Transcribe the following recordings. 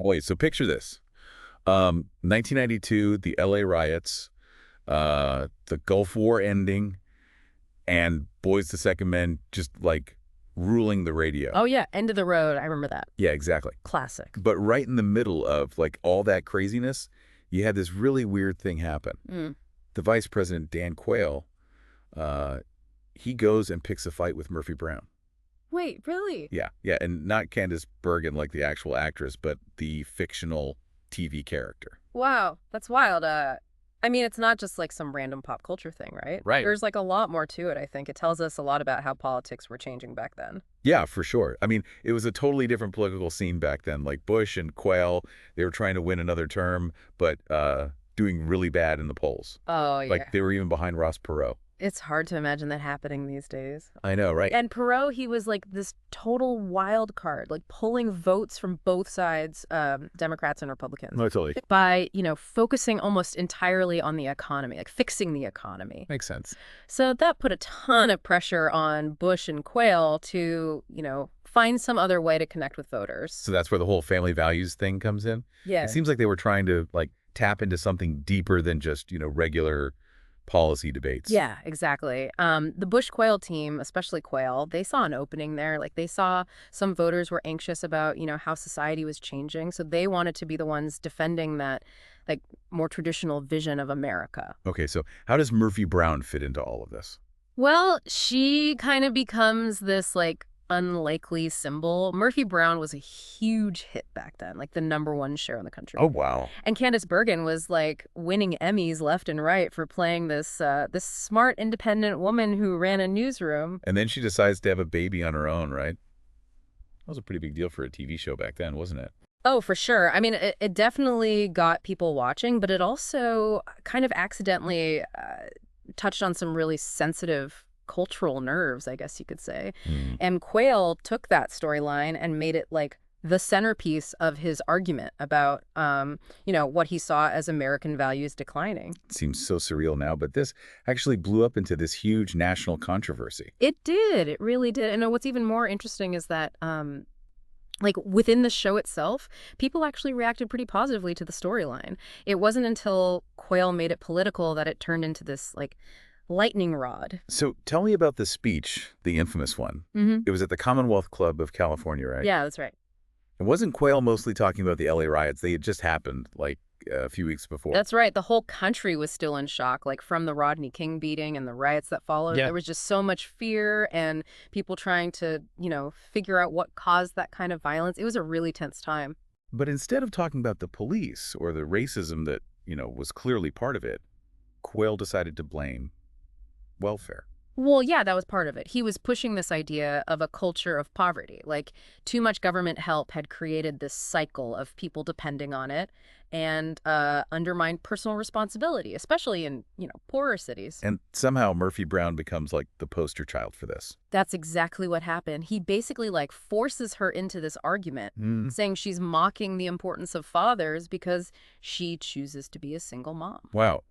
Wait, so picture this. 1992, the LA riots, the Gulf War ending, and Boys the Second Men just like ruling the radio. Oh, yeah. End of the road. I remember that. Yeah, exactly. Classic. But right in the middle of like all that craziness, you had this really weird thing happen. Mm. The vice president, Dan Quayle, uh, he goes and picks a fight with Murphy Brown. Wait, really? Yeah, yeah, and not Candace Bergen like the actual actress, but the fictional TV character. Wow. That's wild. I mean, it's not just like some random pop culture thing, right? Right. There's like a lot more to it, I think. It tells us a lot about how politics were changing back then. Yeah, for sure. I mean, it was a totally different political scene back then. Like Bush and Quayle, they were trying to win another term, but doing really bad in the polls. Oh, yeah. Like they were even behind Ross Perot. It's hard to imagine that happening these days. I know, right? And Perot, he was like this total wild card, like pulling votes from both sides, Democrats and Republicans, No, totally. by, focusing almost entirely on the economy, like fixing the economy. Makes sense. So that put a ton of pressure on Bush and Quayle to, find some other way to connect with voters. So that's where the whole family values thing comes in. Yeah. It seems like they were trying to like tap into something deeper than just, regular policy debates. Yeah, exactly. The Bush-Quayle team, especially Quayle, they saw an opening there. Like they saw some voters were anxious about, how society was changing. So they wanted to be the ones defending that, like, more traditional vision of America. Okay, so how does Murphy Brown fit into all of this? Well, she kind of becomes this, like, unlikely symbol. Murphy Brown was a huge hit back then, like the #1 show in the country. Oh, wow. And Candace Bergen was like winning Emmys left and right for playing this this smart, independent woman who ran a newsroom. And then she decides to have a baby on her own, right? That was a pretty big deal for a TV show back then, wasn't it? Oh, for sure. I mean, it definitely got people watching, but it also kind of accidentally touched on some really sensitive cultural nerves, I guess you could say. Hmm. And Quayle took that storyline and made it like the centerpiece of his argument about, what he saw as American values declining. It seems so surreal now, but this actually blew up into this huge national controversy. It did. It really did. And what's even more interesting is that, like within the show itself, people actually reacted pretty positively to the storyline. It wasn't until Quayle made it political that it turned into this like lightning rod. So tell me about the speech, the infamous one. Mm-hmm. It was at the Commonwealth Club of California, right? Yeah, that's right. And wasn't Quayle mostly talking about the LA riots? They had just happened like a few weeks before. That's right. The whole country was still in shock, like from the Rodney King beating and the riots that followed. Yeah. There was just so much fear and people trying to, figure out what caused that kind of violence. It was a really tense time. But instead of talking about the police or the racism that, was clearly part of it, Quayle decided to blame welfare. Well, yeah, that was part of it. He was pushing this idea of a culture of poverty. Like, too much government help had created this cycle of people depending on it and undermined personal responsibility, especially in, poorer cities. And somehow Murphy Brown becomes like the poster child for this. That's exactly what happened. He basically, like, forces her into this argument, saying she's mocking the importance of fathers because she chooses to be a single mom. Wow.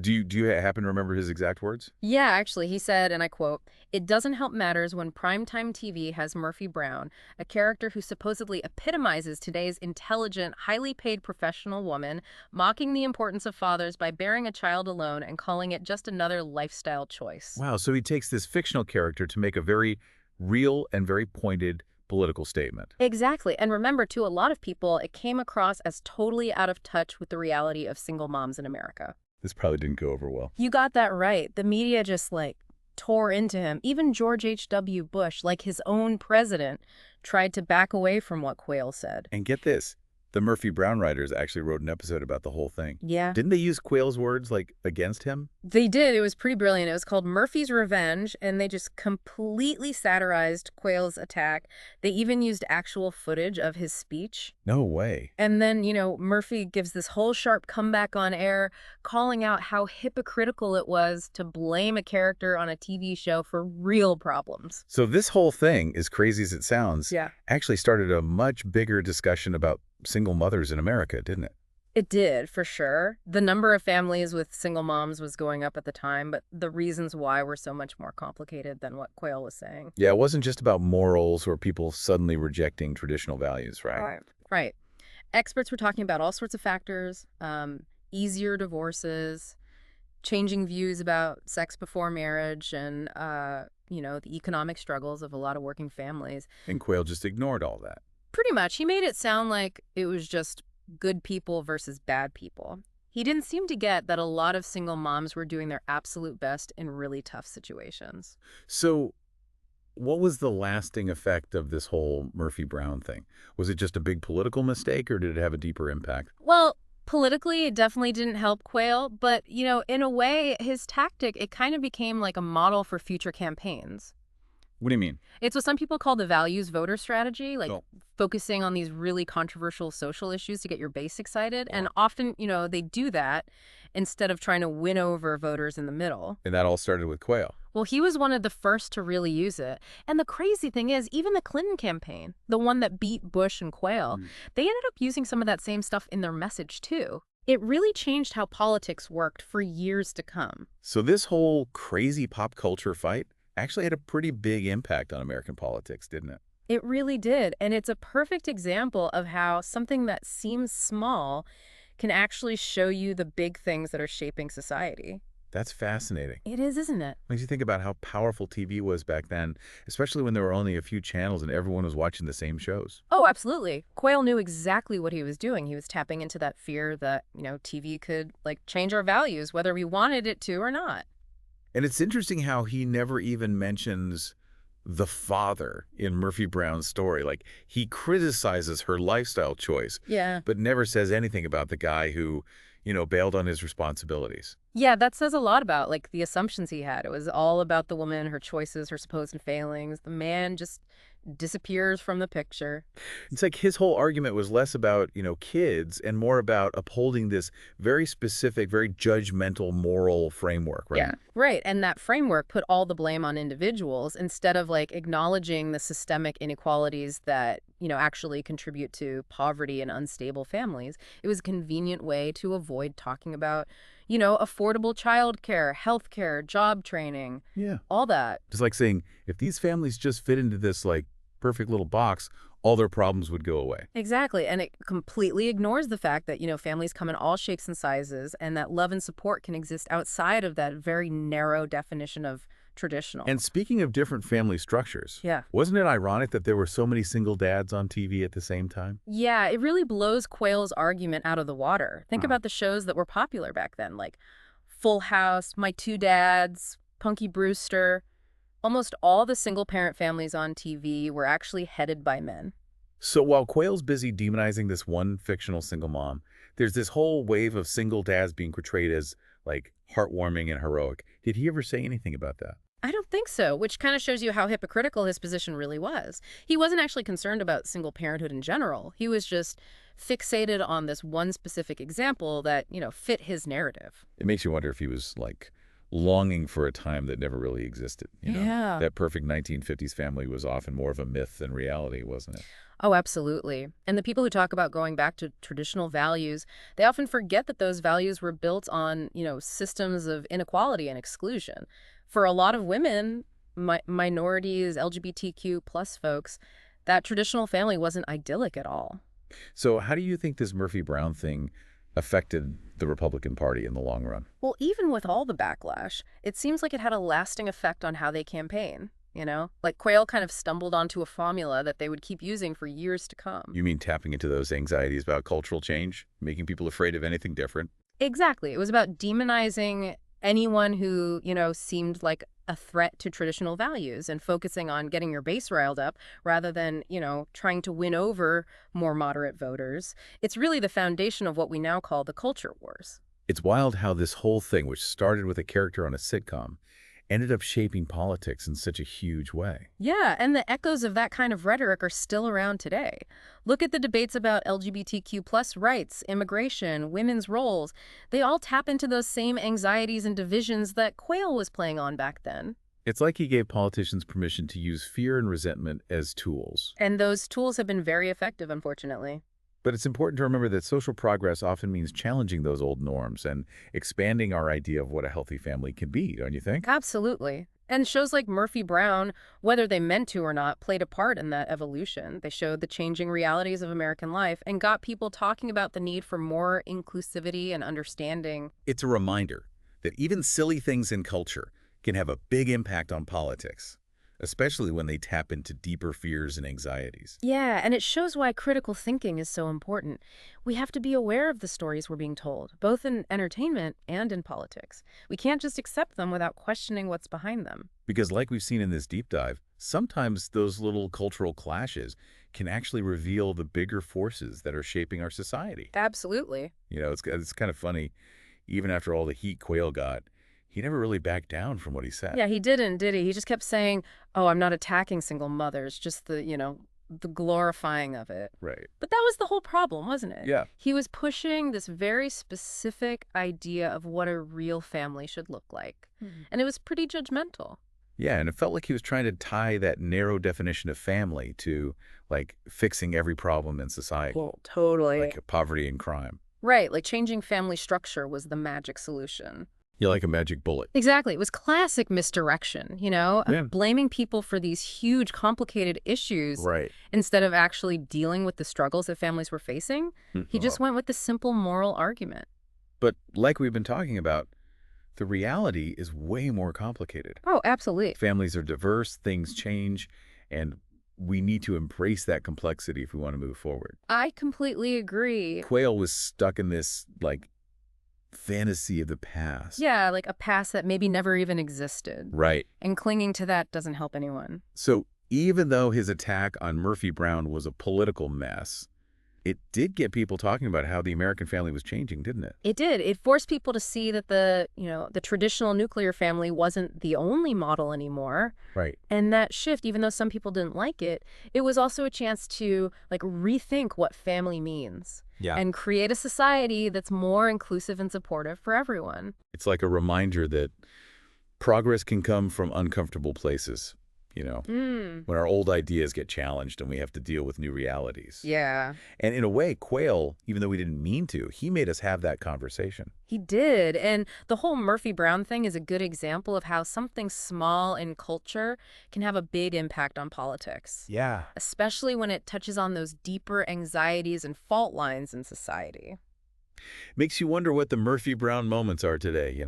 Do you happen to remember his exact words? Yeah, actually, he said, and I quote, "It doesn't help matters when primetime TV has Murphy Brown, a character who supposedly epitomizes today's intelligent, highly paid professional woman, mocking the importance of fathers by bearing a child alone and calling it just another lifestyle choice." Wow, so he takes this fictional character to make a very real and very pointed political statement. Exactly. And remember, to a lot of people, it came across as totally out of touch with the reality of single moms in America. This probably didn't go over well. You got that right. The media just, like, tore into him. Even George H.W. Bush, like his own president, tried to back away from what Quayle said. And get this, the Murphy Brown writers actually wrote an episode about the whole thing. Yeah. Didn't they use Quayle's words, like, against him? They did. It was pretty brilliant. It was called Murphy's Revenge, and they just completely satirized Quayle's attack. They even used actual footage of his speech. No way. And then, Murphy gives this whole sharp comeback on air, calling out how hypocritical it was to blame a character on a TV show for real problems. So this whole thing, as crazy as it sounds, Yeah. actually started a much bigger discussion about single mothers in America, didn't it? It did, for sure. The number of families with single moms was going up at the time, but the reasons why were so much more complicated than what Quayle was saying. Yeah, it wasn't just about morals or people suddenly rejecting traditional values, right? Right. Experts were talking about all sorts of factors, easier divorces, changing views about sex before marriage, and, the economic struggles of a lot of working families. And Quayle just ignored all that. Pretty much, he made it sound like it was just good people versus bad people. He didn't seem to get that a lot of single moms were doing their absolute best in really tough situations. So what was the lasting effect of this whole Murphy Brown thing? Was it just a big political mistake, or did it have a deeper impact? Well, politically, it definitely didn't help Quayle, but, in a way, his tactic, it kind of became like a model for future campaigns. What do you mean? It's what some people call the values voter strategy, like Oh, focusing on these really controversial social issues to get your base excited. wow. And often, they do that instead of trying to win over voters in the middle. And that all started with Quayle. Well, he was one of the first to really use it. And the crazy thing is, even the Clinton campaign, the one that beat Bush and Quayle, Mm. they ended up using some of that same stuff in their message, too. It really changed how politics worked for years to come. So this whole crazy pop culture fight actually had a pretty big impact on American politics, didn't it? It really did. And it's a perfect example of how something that seems small can actually show you the big things that are shaping society. That's fascinating. It is, isn't it? Makes you think about how powerful TV was back then, especially when there were only a few channels and everyone was watching the same shows. Oh, absolutely. Quayle knew exactly what he was doing. He was tapping into that fear that, TV could, change our values, whether we wanted it to or not. And it's interesting how he never even mentions the father in Murphy Brown's story. Like, he criticizes her lifestyle choice, Yeah. but never says anything about the guy who, bailed on his responsibilities. Yeah, that says a lot about, the assumptions he had. It was all about the woman, her choices, her supposed failings. The man just disappears from the picture. It's like his whole argument was less about, kids and more about upholding this very specific, very judgmental moral framework, right? Yeah, right. And that framework put all the blame on individuals instead of acknowledging the systemic inequalities that, actually contribute to poverty and unstable families. It was a convenient way to avoid talking about, affordable childcare, healthcare, job training, Yeah. all that. It's like saying, if these families just fit into this, perfect little box, all their problems would go away. Exactly. And it completely ignores the fact that, families come in all shapes and sizes and that love and support can exist outside of that very narrow definition of traditional. And speaking of different family structures, Yeah. wasn't it ironic that there were so many single dads on TV at the same time? Yeah, it really blows Quayle's argument out of the water. Think Huh. about the shows that were popular back then, like Full House, My Two Dads, Punky Brewster. Almost all the single-parent families on TV were actually headed by men. So while Quayle's busy demonizing this one fictional single mom, there's this whole wave of single dads being portrayed as, heartwarming and heroic. Did he ever say anything about that? I don't think so, which kind of shows you how hypocritical his position really was. He wasn't actually concerned about single parenthood in general. He was just fixated on this one specific example that, fit his narrative. It makes you wonder if he was, longing for a time that never really existed. Yeah. That perfect 1950s family was often more of a myth than reality, wasn't it? Oh, absolutely. And the people who talk about going back to traditional values, they often forget that those values were built on, systems of inequality and exclusion. For a lot of women, minorities, LGBTQ plus folks, that traditional family wasn't idyllic at all. So how do you think this Murphy Brown thing affected the Republican Party in the long run? Well, even with all the backlash, it seems like it had a lasting effect on how they campaign. Quayle kind of stumbled onto a formula that they would keep using for years to come. You mean tapping into those anxieties about cultural change, making people afraid of anything different? Exactly. It was about demonizing anyone who, seemed like a threat to traditional values and focusing on getting your base riled up rather than, trying to win over more moderate voters. It's really the foundation of what we now call the culture wars. It's wild how this whole thing, which started with a character on a sitcom, ended up shaping politics in such a huge way. Yeah, and the echoes of that kind of rhetoric are still around today. Look at the debates about LGBTQ plus rights, immigration, women's roles. They all tap into those same anxieties and divisions that Quayle was playing on back then. It's like he gave politicians permission to use fear and resentment as tools. And those tools have been very effective, unfortunately. But it's important to remember that social progress often means challenging those old norms and expanding our idea of what a healthy family can be, don't you think? Absolutely. And shows like Murphy Brown, whether they meant to or not, played a part in that evolution. They showed the changing realities of American life and got people talking about the need for more inclusivity and understanding. It's a reminder that even silly things in culture can have a big impact on politics, especially when they tap into deeper fears and anxieties. Yeah, and it shows why critical thinking is so important. We have to be aware of the stories we're being told, both in entertainment and in politics. We can't just accept them without questioning what's behind them. Because like we've seen in this deep dive, sometimes those little cultural clashes can actually reveal the bigger forces that are shaping our society. Absolutely. It's kind of funny. Even after all the heat Quayle got, he never really backed down from what he said. Yeah, he didn't, did he? He just kept saying, oh, I'm not attacking single mothers, just the glorifying of it. Right. But that was the whole problem, wasn't it? Yeah. He was pushing this very specific idea of what a real family should look like. And it was pretty judgmental. Yeah, and it felt like he was trying to tie that narrow definition of family to, like, fixing every problem in society, Well, totally. like poverty and crime. Right, like changing family structure was the magic solution. Yeah, like a magic bullet. Exactly. It was classic misdirection, Yeah. blaming people for these huge, complicated issues Right. instead of actually dealing with the struggles that families were facing. He just went with the simple moral argument. But like we've been talking about, the reality is way more complicated. Oh, absolutely. Families are diverse, things change, and we need to embrace that complexity if we want to move forward. I completely agree. Quayle was stuck in this, like, fantasy of the past. Yeah, like a past that maybe never even existed. Right. And clinging to that doesn't help anyone. So even though his attack on Murphy Brown was a political mess, it did get people talking about how the American family was changing, didn't it? It did. It forced people to see that the traditional nuclear family wasn't the only model anymore. Right. And that shift, even though some people didn't like it, it was also a chance to like rethink what family means. Yeah. And create a society that's more inclusive and supportive for everyone. It's like a reminder that progress can come from uncomfortable places, when our old ideas get challenged and we have to deal with new realities. Yeah. And in a way, Quayle, even though we didn't mean to, he made us have that conversation. He did. And the whole Murphy Brown thing is a good example of how something small in culture can have a big impact on politics. Yeah. Especially when it touches on those deeper anxieties and fault lines in society. Makes you wonder what the Murphy Brown moments are today,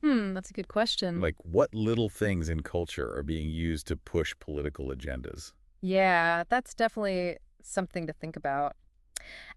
That's a good question. Like, what little things in culture are being used to push political agendas? Yeah, that's definitely something to think about.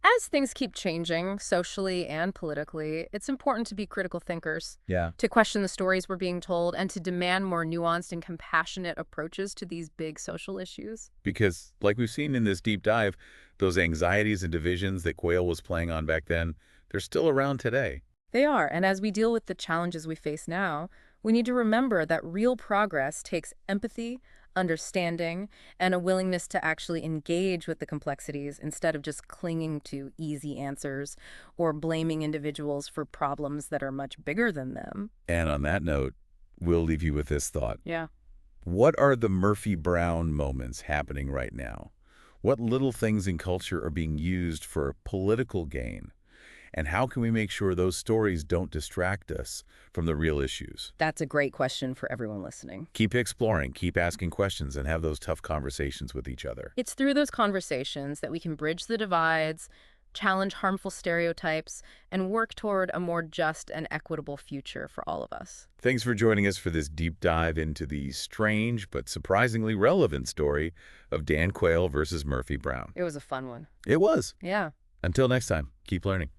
As things keep changing socially and politically, it's important to be critical thinkers, Yeah. to question the stories we're being told, and to demand more nuanced and compassionate approaches to these big social issues. Because, like we've seen in this deep dive, those anxieties and divisions that Quayle was playing on back then, they're still around today. They are, and as we deal with the challenges we face now, we need to remember that real progress takes empathy, understanding, and a willingness to actually engage with the complexities instead of just clinging to easy answers or blaming individuals for problems that are much bigger than them. And on that note, we'll leave you with this thought. Yeah. What are the Murphy Brown moments happening right now? What little things in culture are being used for political gain? And how can we make sure those stories don't distract us from the real issues? That's a great question for everyone listening. Keep exploring, keep asking questions, and have those tough conversations with each other. It's through those conversations that we can bridge the divides, challenge harmful stereotypes, and work toward a more just and equitable future for all of us. Thanks for joining us for this deep dive into the strange but surprisingly relevant story of Dan Quayle versus Murphy Brown. It was a fun one. It was. Yeah. Until next time, keep learning.